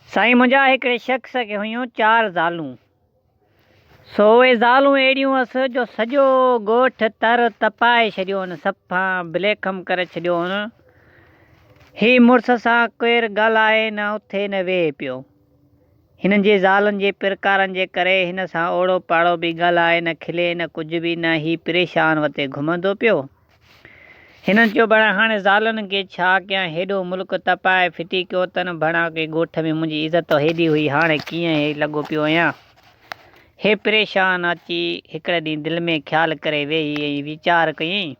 साईं मुंहिंजा हिकिड़े शख़्स खे हुयूं 4 ज़ालूं। सो उहे ज़ालूं अहिड़ियूं हुअसि जो सॼो ॻोठु तर तपाए छॾियो हुन, सफ़ा ब्लेखम करे छॾियो हुन। हीउ मुड़ुस सां केरु ॻाल्हाए न उथे न वेहे पियो। हिननि जे ज़ालुनि जे प्रकारनि जे करे हिन सां ओड़ो पाड़ो बि ॻाल्हाए न खिले न कुझु बि न। हीउ परेशान वते घुमंदो पियो। हिननि चयो भणा हाणे ज़ालुनि खे छा कयां, हेॾो मुल्क तपाए फिटी कयो अथनि, भणा के ॻोठ में मुंहिंजी इज़त हेॾी हुई, हाणे कीअं हे लॻो पियो आहियां। हे परेशान अची हिकिड़े ॾींहुं दिलि में ख़्यालु करे वेही ऐं वीचार कयईं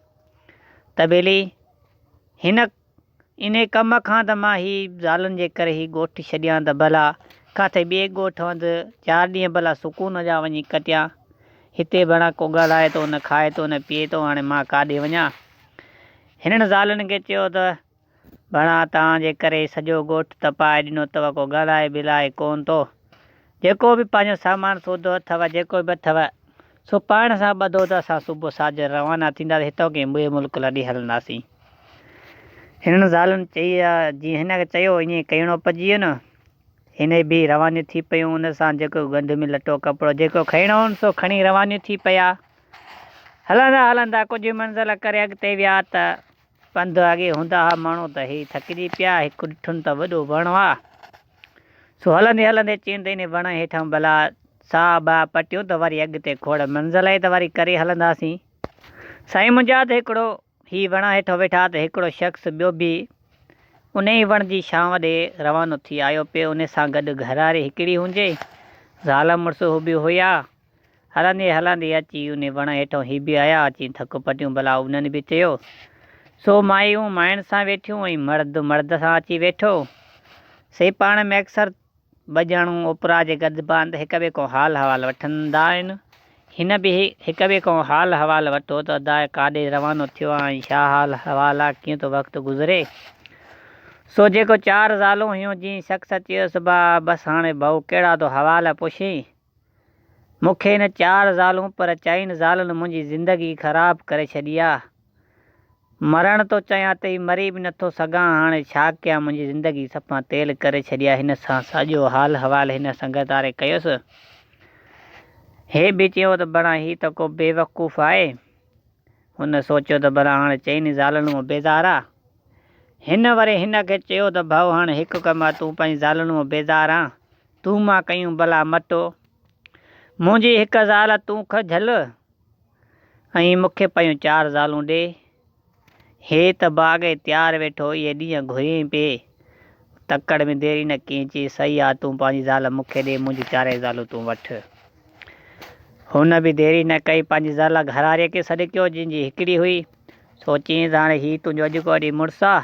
त बेली इन कम खां त मां ज़ालुनि जे करे ॻोठु छॾियां त भला किथे ॿिए ॻोठ हंधि 4 ॾींहं भला सुकून जा वञी कटिया। हिते भणा को ॻाल्हाए थो न खाए थो न पीए थो, हाणे मां काॾे वञा। हिननि ज़ालुनि खे चयो त भणा तव्हांजे करे सॼो ॻोठु तपाए ॾिनो अथव, को ॻाल्हाए बिलाए कोन थो। जेको बि पंहिंजो सामान सौदो अथव, जेको बि अथव सो पाण सां ॿधो त असां सुबुह साझर रवाना थींदासीं हितां के ॿिए मुल्क लाॾे हलंदासीं। हिननि ज़ालुनि चई जीअं हिन खे चयो ईअं कहिड़ो पइजी वियो न। हिन बि रवानी थी पियूं हुन सां, जेको गंद में लटो कपिड़ो जेको खणणो हुन सो खणी रवानी थी पिया। हलंदा हलंदा कुझु मंज़िल करे अॻिते विया त पंधु अॻे हूंदा हुआ माण्हू त हे थकिजी पिया। हिकु ॾिठुनि त वॾो वणु आहे। सो हलंदे हलंदे चईंदे इन वण हेठां भला साह बाह पटियूं त वरी अॻिते खोड़ मंज़िल आहे त वरी करे हलंदासीं। साईं मुंहिंजा त हिकिड़ो हीउ वण हेठो वेठा त हिकिड़ो शख़्स ॿियो बि उन ई वण जी छांव ॾे रवानो थी आयो पियो। उन सां गॾु घरवारी हिकिड़ी हुजे, ज़ाल मुड़ुस हू बि हुया। हलंदे हलंदे अची उन वण हेठो हीउ बि आया, अची थकु पटियूं भला उन्हनि बि चयो। सो मायूं माइनि सां वेठियूं ऐं मर्द सां अची वेठो। से पाण में अक्सर ॿ ॼणूं उपरा जे गदबान त हिक ॿिए खां हाल हवाल वठंदा आहिनि। हिन बि हिक ॿिए खां हाल हवाल वठो त अदा काॾे रवानो थियो आहे ऐं छा हाल हवाल आहे, कीअं थो वक़्तु गुज़रे। सो जेको 4 ज़ालूं हुयूं जीअं शख़्स चयोसि बसि हाणे भाऊ कहिड़ा थो हवाल पुछी, मूंखे हिन 4 ज़ालूं पर 4 ज़ालुनि मुंहिंजी ज़िंदगी ख़राबु करे छॾी आहे। मरण थो चाहियां त मरी बि नथो सघां, हाणे छा कयां, मुंहिंजी ज़िंदगी सफ़ा तेल करे छॾी आहे। हिन सां सॼो हाल हवाल हिन संगत वारे कयुसि। हे बि चयो त भणा हीउ त को बेवकूफ़ आहे। हुन सोचियो त भला हाणे 4 ज़ालुनि मां बेज़ार आहे। हिन वरी हिन खे चयो त भाऊ हाणे हिकु कमु आहे, तूं पंहिंजी ज़ालुनि मां बेज़ार आहे, तूं मां कयूं भला मटो। मुंहिंजी हिकु ज़ाल तूं खझल ऐं मूंखे पयूं 4 ज़ालूं ॾे। हे त बाग़े तयारु वेठो इहे ॾींहं घुरी पिए, तकड़ में देरी न कई, चई सही आहे तूं पंहिंजी ज़ाल मूंखे ॾे, मुंहिंजी 4 ज़ालूं तूं वठि। हुन बि देरी न कई, पंहिंजी ज़ाल घरवारीअ खे सॾु कयो जंहिंजी हिकिड़ी हुई। सो चईं त हाणे हीउ तुंहिंजो अॼु को ॾींहुं मुड़ुसु आहे,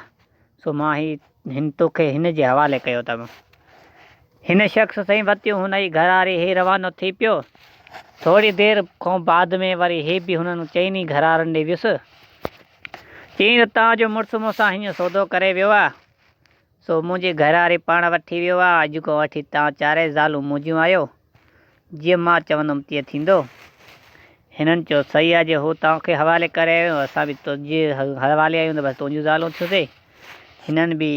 सो मां तोखे हिन जे हवाले कयो अथमि। हिन शख़्स सां वरितियूं हुन जी घरवारी, हे रवानो थी पियो। थोरी देरि खां बाद में वरी हे बि हुननि 4 घरवारनि ॾे वियुसि। चईं त तव्हांजो मुड़ुसु मूंसां हीअं सौदो करे वियो आहे, सो मुंहिंजी घरवारी पाण वठी वियो आहे। अॼु को वठी तव्हां 4 ज़ालूं मुंहिंजियूं आहियो, जीअं मां चवंदुमि तीअं थींदो। हिननि चयो सही आहे, जे हू तव्हांखे हवाले करे आयो असां बि तुंहिंजे हवाले आहियूं त बसि तुंहिंजियूं ज़ालूं थियूंसीं। हिननि बि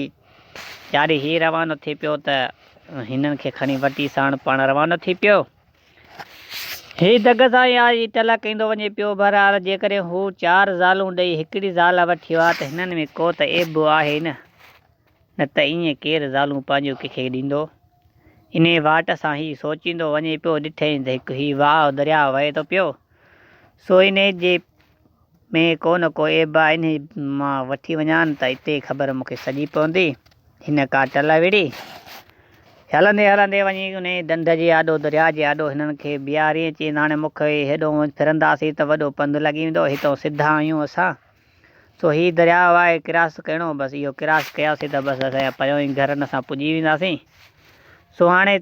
चाढ़ी हीउ रवानो थी पियो त हिननि खे खणी वठी साण पाण रवानो थी पियो। हीउ दग सां यार टल कंदो वञे पियो। बहरहाल जेकॾहिं हू 4 ज़ालूं ॾेई हिकिड़ी ज़ाल वठी वियो आहे त हिननि में को त एब आहे न त ईअं केरु ज़ालूं पंहिंजो कंहिंखे ॾींदो। इन वाट सां हीउ सोचींदो वञे पियो। ॾिठईं त हिकु हीउ वाह दरिया वहे थो पियो, सो इन जे में को न को एब आहे, इन मां वठी वञा त हिते ख़बर मूंखे सॼी पवंदी। हिन का टल विड़ी। हलंदे हलंदे वञी उन ॾंद जे आॾो दरिया जे आॾो हिननि खे बीहारी अची, हाणे मूंखे हेॾो फिरंदासीं त वॾो पंधु लॻी वेंदो, हितां सिधा आहियूं असां। सो हीउ दरिया आहे क्रास करिणो, बसि इहो क्रास कयासीं त बसि असांजा परियों ई घरनि असां पुॼी वेंदासीं। सो हाणे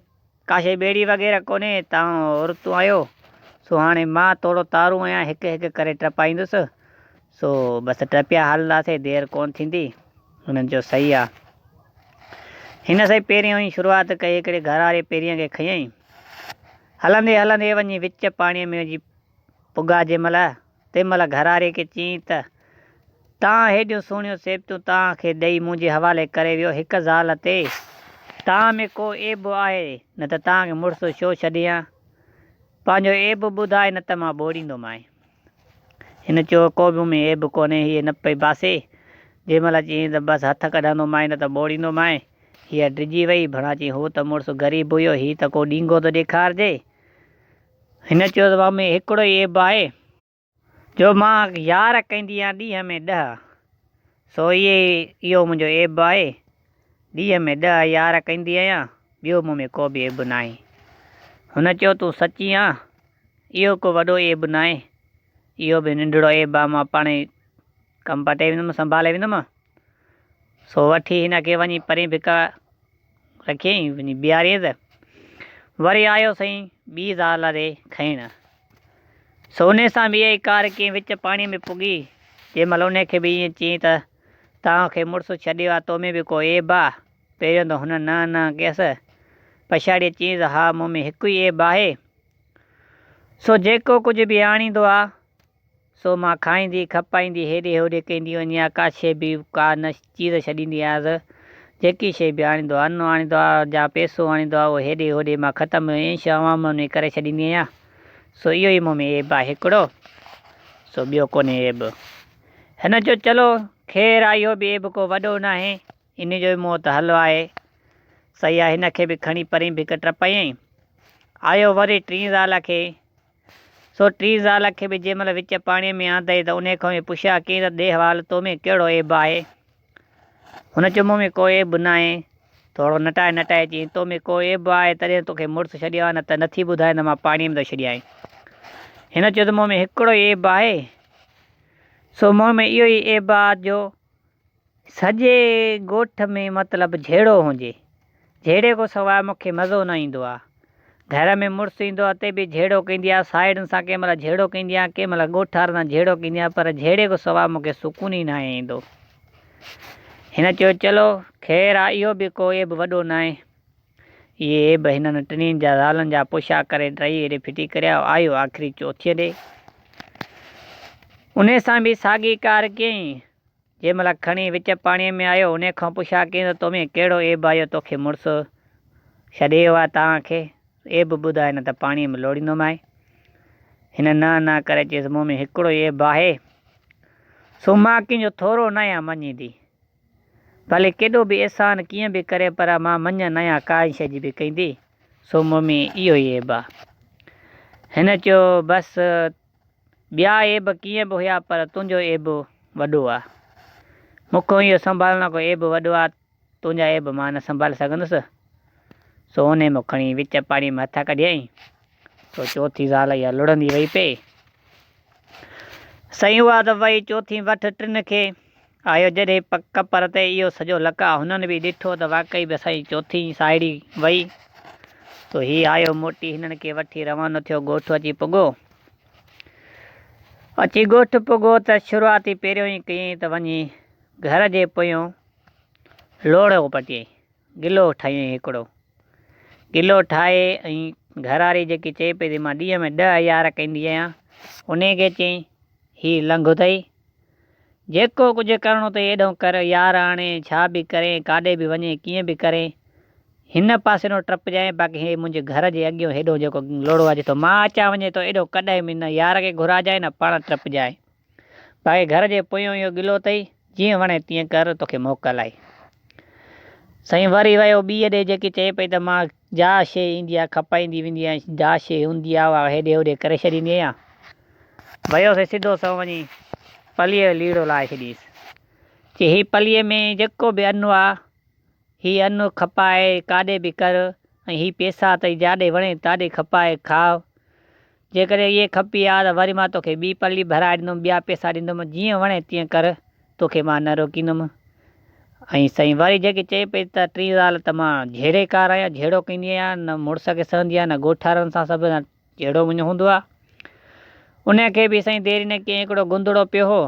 काशे ॿेड़ी वग़ैरह कोन्हे, तव्हां औरतूं आहियो, सो हाणे मां थोरो तारूं आहियां, हिकु हिकु करे टपाईंदुसि। सो बसि टपिया हलंदासीं, देरि कोन थींदी। हुननि चयो सही आहे। हिन सां पहिरियों ई शुरूआति कई, हिकिड़े घरवारी पहिरीं खे खयईं। हलंदे हलंदे वञी विच पाणीअ में वञी पुॻा जंहिंमहिल तंहिंमहिल घरवारीअ खे चयईं त तव्हां हेॾियूं सुहिणियूं सेबतूं तव्हांखे ॾेई मुंहिंजे हवाले करे वियो, हिकु ज़ाल ते तव्हां में को एब आहे न त तव्हांखे मुड़ुसु छो छॾियां, पंहिंजो एब ॿुधाए न त मां ॿोड़ींदोमांइ। हिन चयो को बि में एब कोन्हे, हीअ न पई बासे। जंहिं महिल चयईं त बसि हथ कढंदोमांइ न त ॿोड़ींदोमांइ। हीअ डिॼी वई, भणा चई हू त मुड़ुसु ग़रीब हुयो, हीअ त को ॾींगो थो ॾेखारिजे। हिन चयो त मम्मी हिकिड़ो ई एब आहे जो मां यार कंदी आहियां ॾींहं में 10, सो इहो मुंहिंजो एब आहे। ॾींहं में 10 यार कंदी आहियां, ॿियो मूं में को बि एब न आहे। हुन चयो तूं सची आहीं, इहो को वॾो एब न आहे, इहो बि नंढिड़ो एब आहे, मां पाण ई कमु पटे वेंदुमि, संभाले वेंदुमि। सो वठी हिन खे वञी परे भिका रखियईं, वञी बीहारियईं त वरी आयो सईं ॿी ज़ाल ॾे खणणु। सो उन सां बि इहा ई कार कयईं, विच पाणीअ में पुॻी। जंहिं महिल उनखे बि ईअं चयईं त तव्हांखे मुड़ुसु छॾियो आहे, तो में बि को एब आहे? पहिरियों त हुन न कयसि, पछाड़ीअ चयईं त हा मूं में हिकु ई एब आहे। सो जेको कुझु बि आणींदो आहे सो मां खाईंदी खपाईंदी हेॾे होॾे कंदी वञी आहियां, का शइ बि का न चीज़ छॾींदी आहियां। जेकी शइ बि आणींदो आहे, अन्न आणींदो आहे या पैसो आणींदो आहे, उहो हेॾे होॾे मां ख़तमु ऐश आवाम में करे छॾींदी आहियां। सो इहो ई मूं में एब आहे हिकिड़ो, सो ॿियो कोन्हे एब। हिन चयो चलो ख़ैरु आहे, इहो बि एब को वॾो न आहे, इन जो मूं वटि हल आहे। सही आहे, हिन खे बि खणी परे भिक टपायईं। आयो वरी टीं ज़ाल खे। सो टीं ज़ाल खे बि जंहिं महिल विच पाणीअ में आंदई त उन खां बि पुछिया कईं त ॾे हवाल तो में कहिड़ो एब आहे? हुन चयो मूं में को एब न आहे। थोरो नटाए नटाए चयईं तो में को एब आहे तॾहिं तोखे मुड़ुसु छॾियो आहे, न त नथी ॿुधाए त मां पाणीअ में थो छॾियां। हिन चयो त मूं में हिकिड़ो ई एब आहे। सो मूं में इहो ई एब आहे जो सॼे ॻोठ में मतिलबु झेड़ो हुजे, झेड़े खां सवाइ मूंखे मज़ो न ईंदो आहे। घर में मुड़ुसु ईंदो आहे ते बि झेड़ो कंदी आहे, साहेड़ियुनि सां कंहिं महिल झेड़ो कंदी आहे, कंहिं महिल ॻोठ वारनि सां झेड़ो कंदी आहे, पर झेड़े खां सवाइ मूंखे सुकून ई न ईंदो। हिन चयो चलो ख़ैरु आहे, इहो बि को एब वॾो न आहे। इहे एब हिननि टिनी जा ज़ालनि जा पुछा करे टई हेॾे फिटी करिया। आयो आख़िरी चौथीअ ॾे, उन सां बि साॻी कार कयईं। जंहिं महिल खणी विच पाणीअ में आयो, उन खां पुछा कयईं त तो में कहिड़ो एब आयो, तोखे मुड़ुसु छॾियो आहे तव्हांखे, एब ॿुधाए न त पाणीअ में लोड़ींदोमांइ। हिन न करे चयसि मूं में हिकिड़ो ई एब आहे। सो मां कंहिंजो थोरो न आहियां मञींदी, भले केॾो बि अहसान कीअं बि करे, पर मां मञ न आहियां काई शइ जी बि कंदी। सो मूं में इहो ई एब आहे। हिन चयो बसि ॿिया एब कीअं बि हुया, पर तुंहिंजो एब वॾो आहे। मूंखां इहो संभालण को एब वॾो आहे, तुंहिंजा एब मां न संभाले सघंदुसि। सो उन में खणी विच पाणी में हथ कढियईं। सो चौथी ज़ाल इहा लुड़ंदी वई पई। सही हुआ त वई चौथी वठ टिनि खे। आयो जॾहिं कपर ते इहो सॼो लका, हुननि बि ॾिठो त वाक़ई बि असांजी चौथी साहेड़ी वई। तो हीअ आयो मोटी, हिननि खे वठी रवानो थियो, ॻोठु अची पुॻो। अची ॻोठु पुॻो त शुरूआती पहिरियों ई कयईं त वञी घर जे पोयों लोड़ो पटियईं, गिलो ठाहियईं हिकिड़ो। गिलो ठाहे ऐं घर वारी जेकी चए पई त मां ॾींहं में 10 यार कंदी आहियां, उन खे चयईं हीअ लंघु अथई, जेको कुझु करिणो अथई एॾो कर, यार हाणे छा बि करे, काॾे बि वञे, कीअं बि करे, हिन पासे नो टपिजांइ। बाक़ी हे मुंहिंजे घर जे अॻियो हेॾो जेको लोड़ो आहे, जेको मां अचां वञे थो एॾो कॾहिं बि न यार खे घुराइजांइ न पाण टपिजांइ। बाक़ी घर जे पोयों इहो गिलो अथई, जीअं वणे तीअं कर, तोखे मोकल आहे। साईं वरी वियो ॿीअ ॾे, जेकी चए पई त मां जा शइ ईंदी आहे खपाईंदी वेंदी आहियां, जा शइ हूंदी आहे उहा हेॾे होॾे करे छॾींदी आहियां। वियोसीं सिधो सो वञी पलीअ जो लीड़ो लाहे छॾीसि। चई हीअ पलीअ में जेको बि अनु आहे, हीअ अनु खपाए काॾे बि कर, ऐं हीअ पैसा अथई जाॾे वणे ताॾे खपाए खाओ। जेकॾहिं इहे खपी आहे त वरी मां तोखे ॿी पली भराए ॾींदुमि, ॿिया पैसा ॾींदुमि, जीअं वणे तीअं कर, तोखे मां न रोकींदुमि। ऐं साईं वरी जेकी चए पई त टीं ज़ाल त मां झेड़े कार आहियां, झेड़ो कंदी आहियां, न मुड़ुस खे सहंदी आहियां, न ॻोठ वारनि सां, सभु झेड़ो मुंहिंजो हूंदो आहे। उनखे बि साईं देरि न कयईं, हिकिड़ो गुंदड़ो पियो हो,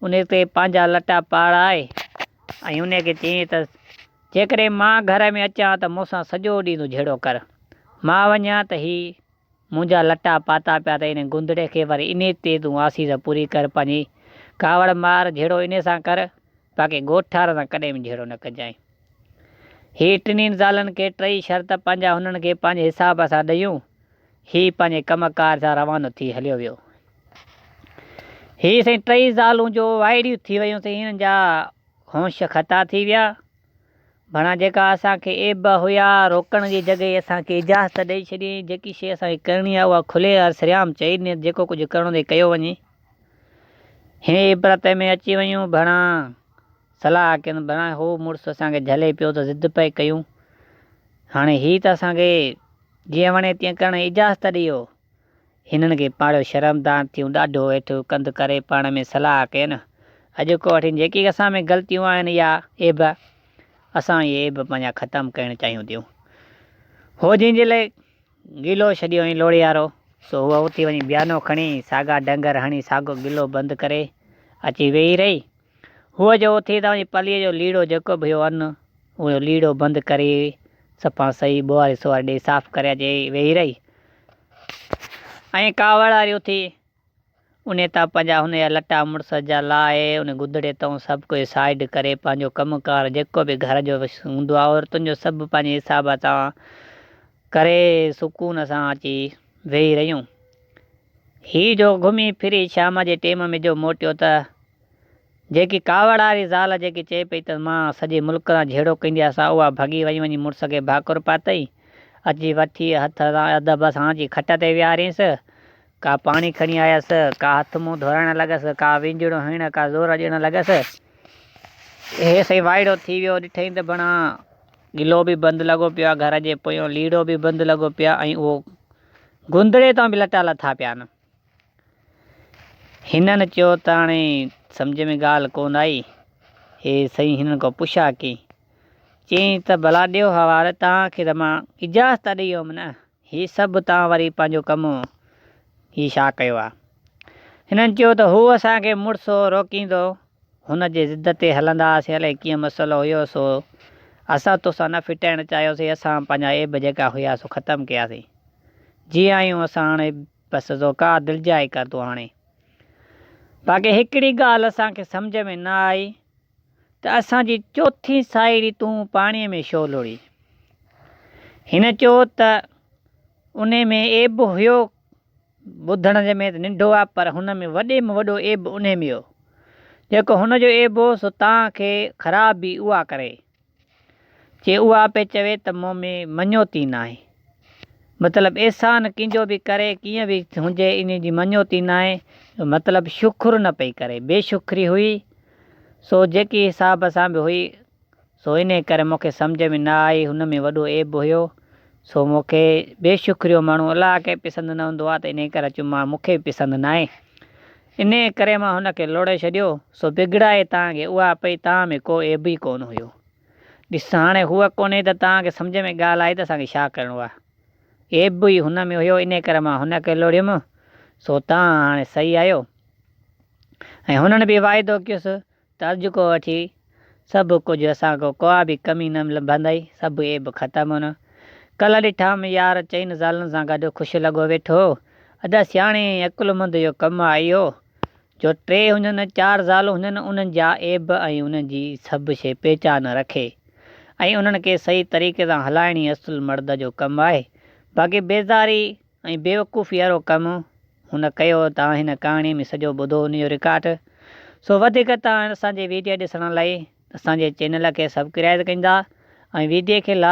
उन ते पंहिंजा लटा पाड़ाए ऐं उनखे चयईं त जेकॾहिं मां घर में अचां त मूंसां सॼो ॾींहुं तूं झेड़ो कर, मां वञा त हीअ मुंहिंजा लटा पाता पिया त इन गुंदड़े खे वरी इन ते तूं आसीस पूरी कर, पंहिंजी कावड़ मार, झेड़ो इन सां कर, बाक़ी ॻोठ वारनि सां कॾहिं बि झेड़ो न कजांइ। ही टिनी ज़ालनि खे टई शर्त पंहिंजा हुननि खे पंहिंजे हिसाब सां ॾियूं। ही पंहिंजे कमकार सां रवानो थी हलियो वियो। ही साईं टई ज़ालूं जो वाइड़ियूं थी वियूं साईं, हिननि जा होश खता थी विया। भणा जेका असांखे एब हुया रोकण जी जॻहि असांखे इजाज़त ॾेई छॾी। जेकी शइ असांखे करणी आहे उहा खुले सरियाम चई ॾिनी, जेको कुझु करिणो अथई कयो वञे। हिन इबरत में अची वियूं। भणा सलाह कनि, भणा हो मुड़ुसु असांखे झले पियो त ज़िद पए कयूं। हाणे ही त असांखे जीअं वणे तीअं करण जी इजाज़त ॾियो। हिननि खे पाणियो शर्मदार थियूं, ॾाढो हेठि कंधु करे पाण में सलाह कयनि। अॼु को वठी जेकी असां में ग़लतियूं आहिनि या एब, असां इहे एब पंहिंजा ख़तमु करणु चाहियूं थियूं। हो जंहिंजे लाइ गिलो छॾियो हुई लोड़ी वारो, सो उहा उथी वञी बयानो खणी साॻा डंगर हणी साॻो गिलो बंदि करे अची वेही रही। हूअ जो उथी त वञी पलीअ जो लीड़ो जेको बि हुयो अन्न, उहो लीड़ो बंदि करे सफ़ा सही ॿुहारी सुहारी ॾेई साफ़ु करे अची वेही रही। ऐं कावड़ वारी उथी उन तां पंहिंजा हुन जा लटा मुड़ुस जा लाहे उन गुदड़े तां सभु कुझु साइड करे पंहिंजो कमुकारु जेको बि घर जो हूंदो आहे औरतुनि जो सभु पंहिंजे हिसाब सां करे सुकून सां अची वेही रहियूं। ही जो घुमी फिरी शाम जे टेम में जो मोटियो त जेकी कावड़ वारी ज़ाल जेकी चए पई त मां सॼे मुल्क सां जहिड़ो कंदी आहियां, उहा भॻी वञी मुड़ुस खे भाकुर पातई। अची वठी हथ सां अदब सां अची खट ते विहारियसि, का पाणी खणी आयसि, का हथ मुंहुं धोइणु लॻसि, का विंजड़ो हणणु, का ज़ोर ॾियणु लॻसि। हे सही वाइड़ो थी वियो। ॾिठई त भणा गिलो बि बंदि लॻो पियो आहे, घर जे पोयों लीड़ो बि बंदि लॻो पियो आहे, ऐं उहो गुंदड़े तां बि लटा लथा पिया आहिनि। हिननि चयो त हाणे सम्झ में ॻाल्हि कोन आई। हे सही हिननि खां पुछा की चई त भला ॾियो हवाले, तव्हांखे त मां इजाज़त ॾेई हुअमि न, हीअ सभु तव्हां वरी पंहिंजो कमु ही छा कयो आहे। हिननि चयो त हू असांखे मुड़ुसु रोकींदो, हुनजे ज़िद ते हलंदासीं, अलाए कीअं मसइलो हुयो, सो असां तोसां न फिटाइणु चाहियोसीं। असां पंहिंजा एब जेका हुया सो ख़तमु कयासीं। जीअं आहियूं असां हाणे बसि तो का दिलजाए कर तूं हाणे। बाक़ी हिकिड़ी ॻाल्हि असांखे सम्झ में न आई त असांजी चोथी साहेड़ी तूं पाणीअ में छो लुड़ी। हिन चयो त उन में एब हुयो, ॿुधण जे में त नंढो आहे, पर हुन में वॾे में वॾो एब उन में हो। जेको हुनजो एब हो सो तव्हांखे ख़राब बि उहा करे। जे उहा पे चवे त मूं में मञोती न आहे, मतिलबु एहसान कंहिंजो बि करे कीअं बि हुजे इन जी मञोती न आहे, मतिलबु शुख़ुरु न पई करे, बेशुखरी हुई। सो जेकी हिसाब सां बि हुई, सो इन करे मूंखे सम्झ में न आई। हुन में वॾो एब हुयो, सो मूंखे बेशुखरियो माण्हू अलाह खे पसंदि न हूंदो आहे, त इन करे चयो मां मूंखे पसंदि न आहे। इन करे मां हुनखे लोड़े छॾियो। सो बिगड़ाए तव्हांखे उहा पई, तव्हां में को एब ई कोन हुयो। ॾिस हाणे हूअ कोन्हे त तव्हांखे सम्झ में ॻाल्हि आई त असांखे छा करिणो आहे। एब ई हुन में हुयो, इन करे मां हुनखे लोड़ियुमि। सो तव्हां हाणे सही आहियो। ऐं हुननि बि वाइदो कयुसि त अॼु को वठी सभु कुझु असांखां का बि कमी न लभंदई, सभु एब ख़तमु न। कल्ह ॾिठाम यार चइनि ज़ालनि सां गॾु ख़ुशि लॻो वेठो। अॼु सियाणे अकुलमंद जो कमु आहे इहो, जो 3 हुजनि 4 ज़ालूं हुजनि, उन्हनि जा एब ऐं उन्हनि जी सभु शइ पहचान रखे ऐं उन्हनि खे सही तरीक़े सां हलाइणी असुलु मर्द जो कमु आहे। बाक़ी बेज़ारी ऐं बेवकूफ़ी वारो कमु हुन कयो। तव्हां हिन कहाणीअ में सॼो ॿुधो उन जो रिकॉर्ड। सो वधीक तव्हां असांजे वीडियो ॾिसण लाइ असांजे चैनल खे सब्सक्राइब कंदा ऐं वीडियो खे लास्ट